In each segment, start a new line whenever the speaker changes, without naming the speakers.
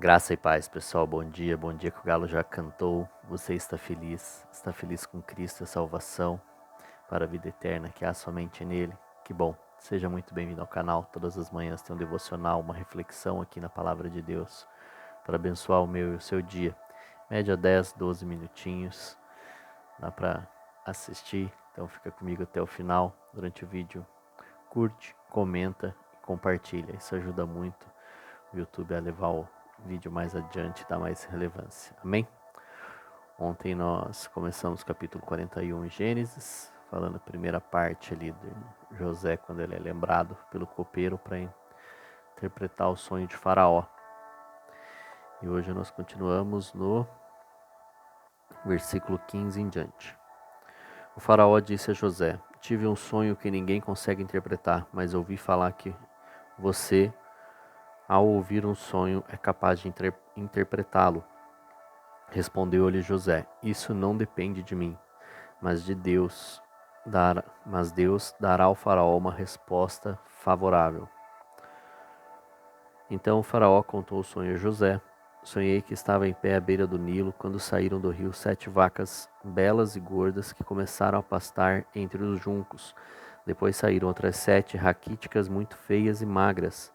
Graça e paz, pessoal. Bom dia que o galo já cantou. Você está feliz com Cristo, a salvação para a vida eterna que há somente nele. Que bom. Seja muito bem-vindo ao canal. Todas as manhãs tem um devocional, uma reflexão aqui na palavra de Deus para abençoar o meu e o seu dia. Média 10, 12 minutinhos. Dá para assistir. Então fica comigo até o final. Durante o vídeo, curte, comenta e compartilha. Isso ajuda muito o YouTube a levar o vídeo mais adiante, dá mais relevância. Amém? Ontem nós começamos o capítulo 41 em Gênesis, falando a primeira parte ali de José, quando ele é lembrado pelo copeiro para interpretar o sonho de Faraó. E hoje nós continuamos no versículo 15 em diante. O Faraó disse a José: Tive um sonho que ninguém consegue interpretar, mas ouvi falar que você, ao ouvir um sonho, é capaz de interpretá-lo. Respondeu-lhe José: Isso não depende de mim, mas de Deus. Mas Deus dará ao faraó uma resposta favorável. Então o faraó contou o sonho a José. Sonhei que estava em pé à beira do Nilo quando saíram do rio 7 vacas belas e gordas que começaram a pastar entre os juncos. Depois saíram outras 7 raquíticas muito feias e magras.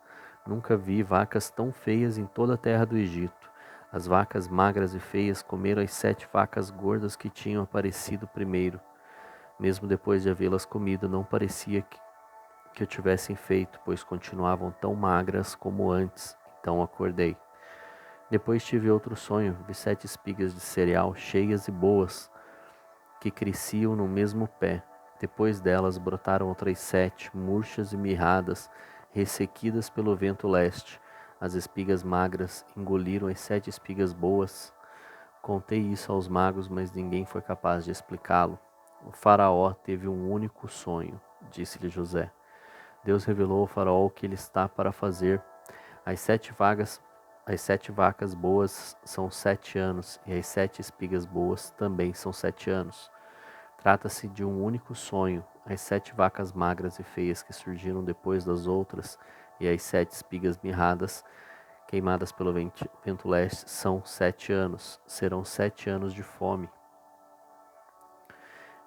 Nunca vi vacas tão feias em toda a terra do Egito. As vacas magras e feias comeram as 7 vacas gordas que tinham aparecido primeiro. Mesmo depois de havê-las comido, não parecia que o tivessem feito, pois continuavam tão magras como antes. Então acordei. Depois tive outro sonho, vi 7 espigas de cereal cheias e boas, que cresciam no mesmo pé. Depois delas brotaram outras 7, murchas e mirradas, ressequidas pelo vento leste. As espigas magras engoliram as 7 espigas boas. Contei isso aos magos, mas ninguém foi capaz de explicá-lo. O faraó teve um único sonho, disse-lhe José. Deus revelou ao faraó o que ele está para fazer. As 7 vacas boas são 7 anos, e as 7 espigas boas também são 7 anos. Trata-se de um único sonho. As 7 vacas magras e feias que surgiram depois das outras, e as 7 espigas mirradas, queimadas pelo vento leste, são 7 anos. Serão 7 anos de fome.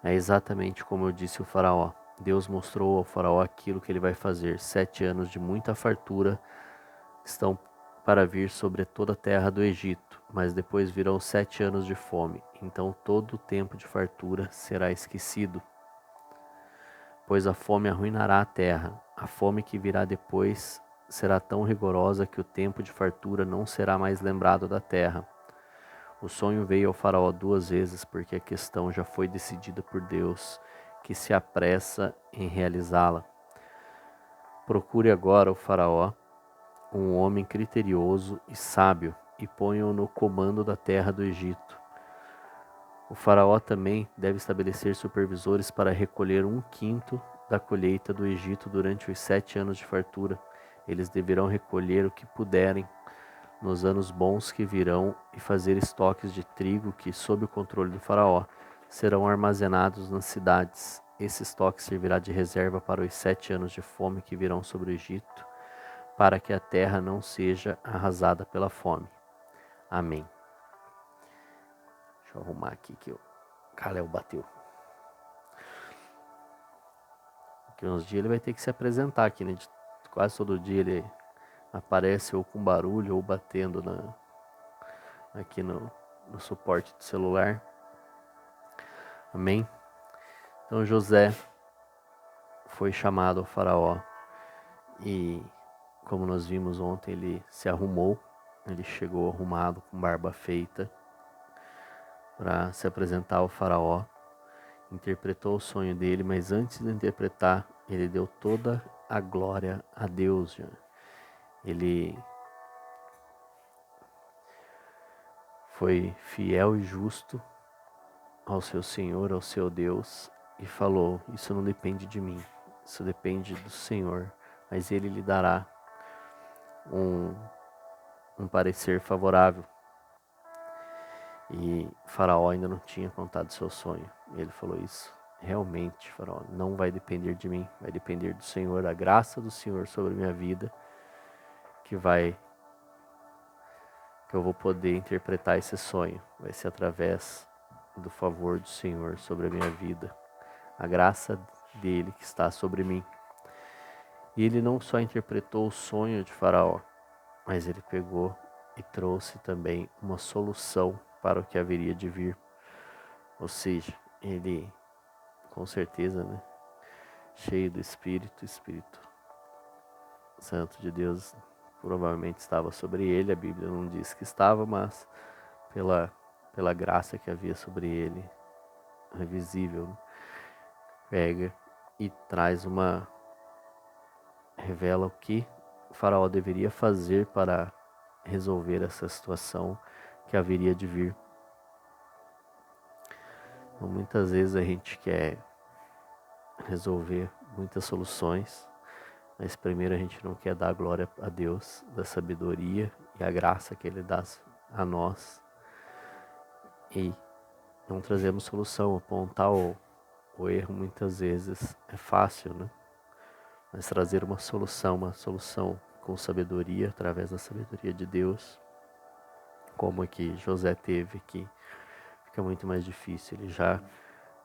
É exatamente como eu disse ao faraó. Deus mostrou ao faraó aquilo que ele vai fazer. 7 anos de muita fartura estão para vir sobre toda a terra do Egito, mas depois virão 7 anos de fome. Então todo o tempo de fartura será esquecido, pois a fome arruinará a terra. A fome que virá depois será tão rigorosa que o tempo de fartura não será mais lembrado da terra. O sonho veio ao faraó 2 vezes, porque a questão já foi decidida por Deus, que se apressa em realizá-la. Procure agora o faraó, um homem criterioso e sábio, e ponha-o no comando da terra do Egito. O faraó também deve estabelecer supervisores para recolher 1/5 da colheita do Egito durante os 7 anos de fartura. Eles deverão recolher o que puderem nos anos bons que virão e fazer estoques de trigo que, sob o controle do faraó, serão armazenados nas cidades. Esse estoque servirá de reserva para os 7 anos de fome que virão sobre o Egito, para que a terra não seja arrasada pela fome. Amém. Deixa eu arrumar aqui que o Kalel bateu. Daqui uns dias ele vai ter que se apresentar aqui, né? Quase todo dia ele aparece ou com barulho ou batendo aqui no suporte do celular. Amém? Então José foi chamado ao faraó e, como nós vimos ontem, ele se arrumou. Ele chegou arrumado, com barba feita, para se apresentar ao faraó. Interpretou o sonho dele, mas antes de interpretar, ele deu toda a glória a Deus. Ele foi fiel e justo ao seu Senhor, ao seu Deus, e falou: isso não depende de mim, isso depende do Senhor, mas ele lhe dará um parecer favorável. E Faraó ainda não tinha contado seu sonho. E ele falou isso: realmente, Faraó, não vai depender de mim, vai depender do Senhor, da graça do Senhor sobre a minha vida, que vai que eu vou poder interpretar esse sonho. Vai ser através do favor do Senhor sobre a minha vida, a graça dele que está sobre mim. E ele não só interpretou o sonho de Faraó, mas ele pegou e trouxe também uma solução para o que haveria de vir. Ou seja, ele, com certeza, né, cheio do Espírito Santo de Deus, provavelmente estava sobre ele. A Bíblia não diz que estava, mas pela graça que havia sobre ele, é visível, né, pega e traz revela o que o Faraó deveria fazer para resolver essa situação que haveria de vir. Então, muitas vezes a gente quer resolver muitas soluções, mas primeiro a gente não quer dar glória a Deus da sabedoria e a graça que Ele dá a nós. E não trazemos solução. Apontar o erro muitas vezes é fácil, né? Mas trazer uma solução com sabedoria, através da sabedoria de Deus, como que José teve, que fica muito mais difícil. Ele já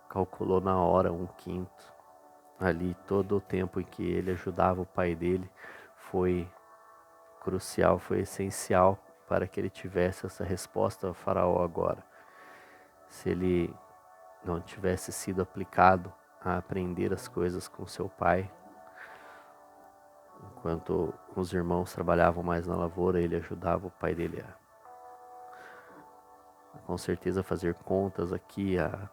calculou na hora 1/5. Ali todo o tempo em que ele ajudava o pai dele foi crucial, foi essencial para que ele tivesse essa resposta ao faraó agora. Se ele não tivesse sido aplicado a aprender as coisas com seu pai, enquanto os irmãos trabalhavam mais na lavoura, ele ajudava o pai dele a com certeza fazer contas aqui, a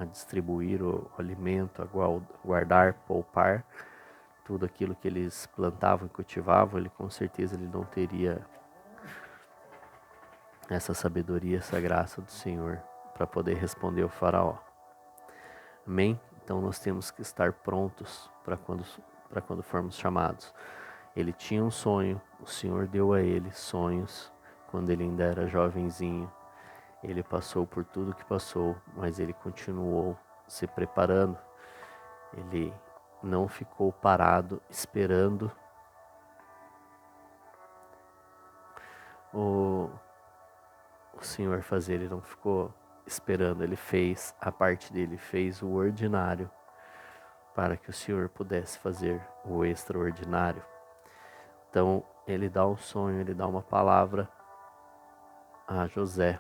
distribuir o alimento, a guardar, poupar tudo aquilo que eles plantavam e cultivavam. Ele com certeza ele não teria essa sabedoria, essa graça do Senhor para poder responder ao faraó. Amém? Então nós temos que estar prontos para quando formos chamados. Ele tinha um sonho, o Senhor deu a ele sonhos quando ele ainda era jovenzinho. Ele passou por tudo que passou, mas ele continuou se preparando. Ele não ficou parado esperando o Senhor fazer. Ele não ficou esperando, ele fez a parte dele, fez o ordinário para que o Senhor pudesse fazer o extraordinário. Então ele dá um sonho, ele dá uma palavra a José,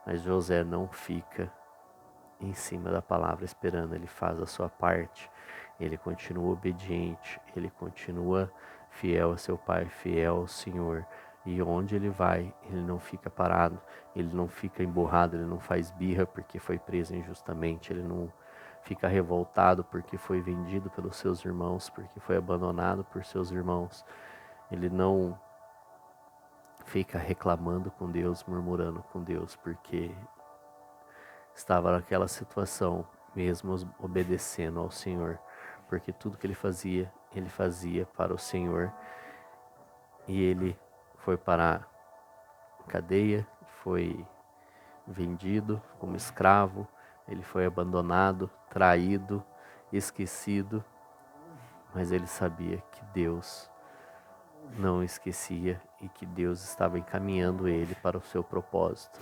mas José não fica em cima da palavra esperando. Ele faz a sua parte, ele continua obediente, ele continua fiel a seu pai, fiel ao Senhor. E onde ele vai, ele não fica parado, ele não fica emburrado, ele não faz birra porque foi preso injustamente, ele não fica revoltado porque foi vendido pelos seus irmãos, porque foi abandonado por seus irmãos. Ele não fica reclamando com Deus, murmurando com Deus, porque estava naquela situação, mesmo obedecendo ao Senhor, porque tudo que ele fazia para o Senhor. E ele foi para a cadeia, foi vendido como escravo, ele foi abandonado, traído, esquecido, mas ele sabia que Deus não esquecia e que Deus estava encaminhando ele para o seu propósito.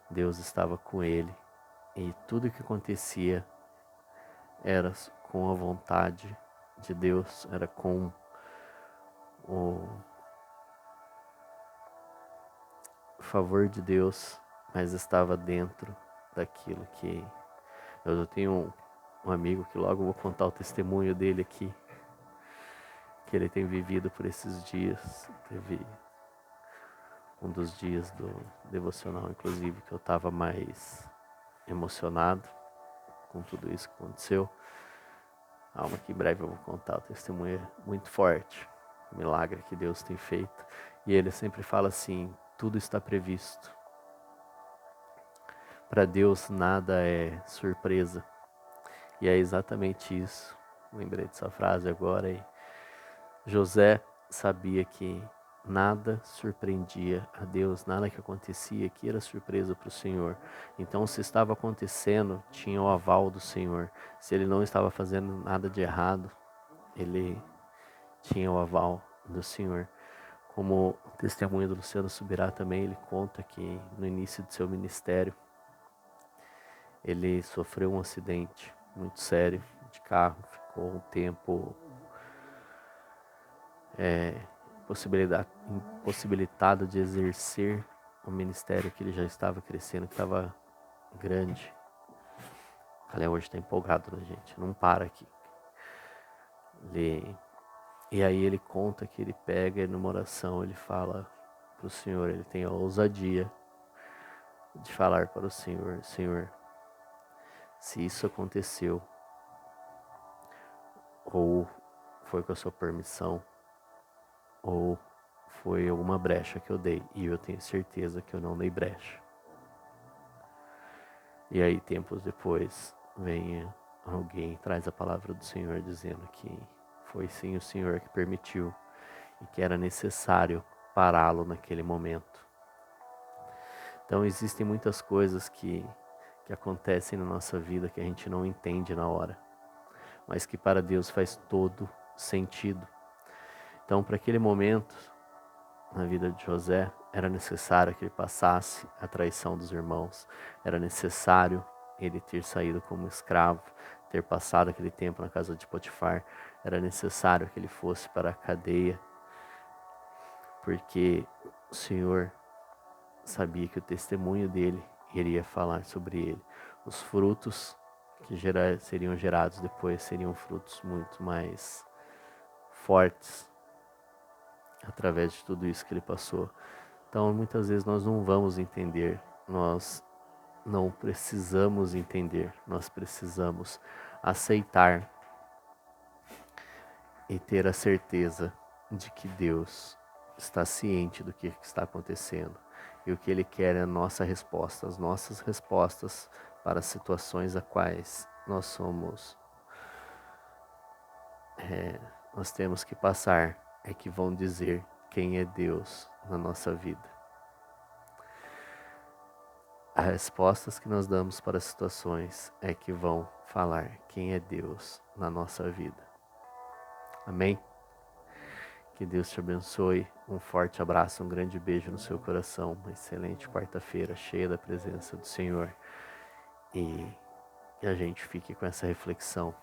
Deus estava com ele e tudo que acontecia era com a vontade de Deus, era com o favor de Deus, mas estava dentro daquilo que... Eu tenho um amigo que logo vou contar o testemunho dele aqui, que ele tem vivido por esses dias. Teve um dos dias do devocional, inclusive, que eu estava mais emocionado com tudo isso que aconteceu. Calma que em breve eu vou contar o testemunho muito forte, o milagre que Deus tem feito. E ele sempre fala assim: tudo está previsto. Para Deus nada é surpresa. E é exatamente isso. Lembrei dessa frase agora. E José sabia que nada surpreendia a Deus, nada que acontecia aqui era surpresa para o Senhor. Então, se estava acontecendo, tinha o aval do Senhor. Se ele não estava fazendo nada de errado, ele tinha o aval do Senhor. Como testemunho do Luciano Subirá também, ele conta que no início de seu ministério, ele sofreu um acidente muito sério de carro, ficou um tempo impossibilitado de exercer o ministério que ele já estava crescendo, que estava grande. O Calé hoje está empolgado, né, gente? Não para aqui. E aí ele conta que ele pega numa oração, ele fala para o Senhor, ele tem a ousadia de falar para o Senhor: Senhor, se isso aconteceu, ou foi com a sua permissão, ou foi alguma brecha que eu dei, e eu tenho certeza que eu não dei brecha. E aí, tempos depois, vem alguém, traz a palavra do Senhor dizendo que foi sim o Senhor que permitiu e que era necessário pará-lo naquele momento. Então existem muitas coisas que acontecem na nossa vida que a gente não entende na hora, mas que para Deus faz todo sentido. Então, para aquele momento, na vida de José, era necessário que ele passasse a traição dos irmãos, era necessário ele ter saído como escravo, ter passado aquele tempo na casa de Potifar, era necessário que ele fosse para a cadeia, porque o Senhor sabia que o testemunho dele iria falar sobre ele. Os frutos que seriam gerados depois seriam frutos muito mais fortes através de tudo isso que ele passou. Então, muitas vezes nós não vamos entender, nós não precisamos entender, nós precisamos aceitar e ter a certeza de que Deus está ciente do que está acontecendo e o que Ele quer é a nossa resposta, as nossas respostas para as situações a quais nós temos que passar é que vão dizer quem é Deus na nossa vida. As respostas que nós damos para as situações é que vão falar quem é Deus na nossa vida. Amém? Que Deus te abençoe. Um forte abraço, um grande beijo no seu coração. Uma excelente quarta-feira, cheia da presença do Senhor. E que a gente fique com essa reflexão.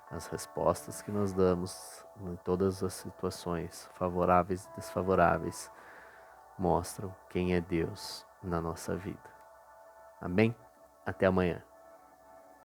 As respostas que nós damos em todas as situações, favoráveis e desfavoráveis, mostram quem é Deus na nossa vida. Amém? Até amanhã.